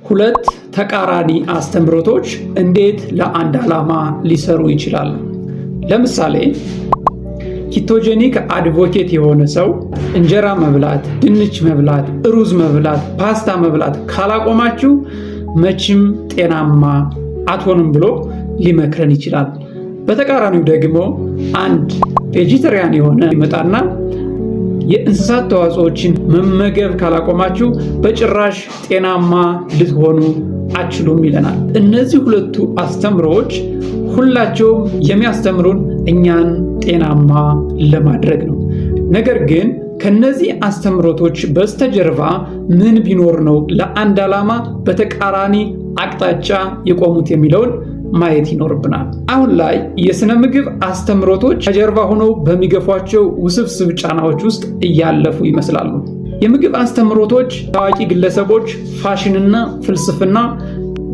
ሁለት ተቃራኒ አስተምህሮቶች እንዴት ለአንድ ዓላማ ሊሰሩ ይችላሉ? ለምሳሌ ኪቶጀኒክ አድቮኬት የሆነ ሰው እንጀራ መብላት፣ ድንች መብላት፣ ሩዝ መብላት፣ ፓስታ መብላት ካላቆማችሁ መቼም ጤናማ አትሆንም ብሎ ሊመክረን ይችላል። በተቃራኒው ደግሞ አንድ ቬጂተሪያን የሆነ ይመጣና የእንስሳት ተዋጽኦችን መመገብ ካላቆማችሁ በጭራሽ ጤናማ ልትሆኑ አትችሉም ይለናል። እነዚህ ሁለቱ አስተምሮዎች ሁላቸውም የሚያስተምሩን እኛን ጤናማ ለማድረግ ነው። ነገር ግን ከነዚህ አስተምሮቶች በስተጀርባ ምን ቢኖር ነው ለአንድ ዓላማ በተቃራኒ አቅጣጫ የቆሙት የሚለውን ማየት ይኖርብናል። አሁን ላይ የሥነ ምግብ አስተምሮቶች ከጀርባ ሆነው በሚገፏቸው ውስብስብ ጫናዎች ውስጥ እያለፉ ይመስላሉ። የምግብ አስተምሮቶች ታዋቂ ግለሰቦች፣ ፋሽንና ፍልስፍና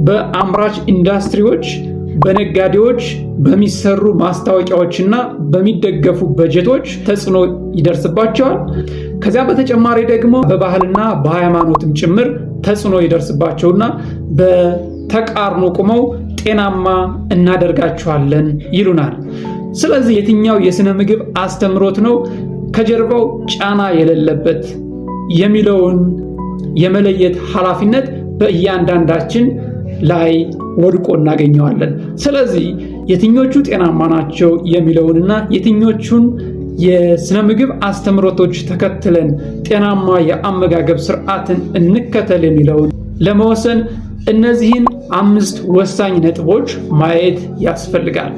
በአምራች ኢንዱስትሪዎች፣ በነጋዴዎች በሚሰሩ ማስታወቂያዎችና በሚደገፉ በጀቶች ተጽዕኖ ይደርስባቸዋል። ከዚያ በተጨማሪ ደግሞ በባህልና በሃይማኖትም ጭምር ተጽዕኖ ይደርስባቸውና በተቃርኖ ቆመው ጤናማ እናደርጋችኋለን ይሉናል። ስለዚህ የትኛው የሥነ ምግብ አስተምሮት ነው ከጀርባው ጫና የሌለበት የሚለውን የመለየት ኃላፊነት በእያንዳንዳችን ላይ ወድቆ እናገኘዋለን። ስለዚህ የትኞቹ ጤናማ ናቸው የሚለውንና የትኞቹን የሥነ ምግብ አስተምሮቶች ተከትለን ጤናማ የአመጋገብ ስርዓትን እንከተል የሚለውን ለመወሰን እነዚህን 5 ወሳኝ ነጥቦች ማየት ያስፈልጋል።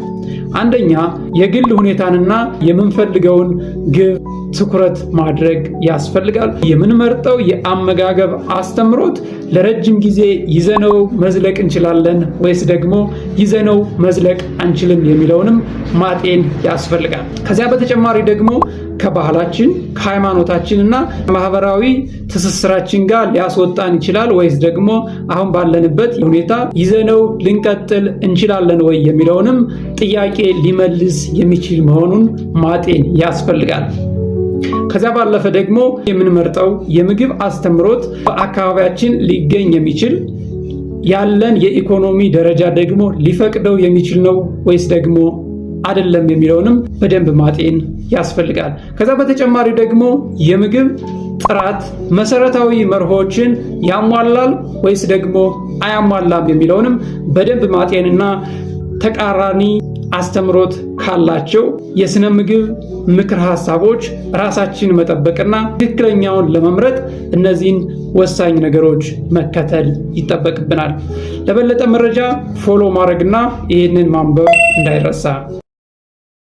አንደኛ፣ የግል ሁኔታንና የምንፈልገውን ግብ ትኩረት ማድረግ ያስፈልጋል። የምንመርጠው የአመጋገብ አስተምሮት ለረጅም ጊዜ ይዘነው መዝለቅ እንችላለን ወይስ ደግሞ ይዘነው መዝለቅ አንችልም የሚለውንም ማጤን ያስፈልጋል። ከዚያ በተጨማሪ ደግሞ ከባህላችን ከሃይማኖታችንና ማህበራዊ ትስስራችን ጋር ሊያስወጣን ይችላል ወይስ ደግሞ አሁን ባለንበት ሁኔታ ይዘነው ልንቀጥል እንችላለን ወይ የሚለውንም ጥያቄ ሊመልስ የሚችል መሆኑን ማጤን ያስፈልጋል። ከዚያ ባለፈ ደግሞ የምንመርጠው የምግብ አስተምሮት በአካባቢያችን ሊገኝ የሚችል ያለን የኢኮኖሚ ደረጃ ደግሞ ሊፈቅደው የሚችል ነው ወይስ ደግሞ አይደለም የሚለውንም በደንብ ማጤን ያስፈልጋል። ከዛ በተጨማሪ ደግሞ የምግብ ጥራት መሰረታዊ መርሆችን ያሟላል ወይስ ደግሞ አያሟላም የሚለውንም በደንብ ማጤንና ተቃራኒ አስተምሮት ካላቸው የሥነ ምግብ ምክር ሐሳቦች ራሳችን መጠበቅና ትክክለኛውን ለመምረጥ እነዚህን ወሳኝ ነገሮች መከተል ይጠበቅብናል። ለበለጠ መረጃ ፎሎ ማድረግና ይህንን ማንበብ እንዳይረሳ።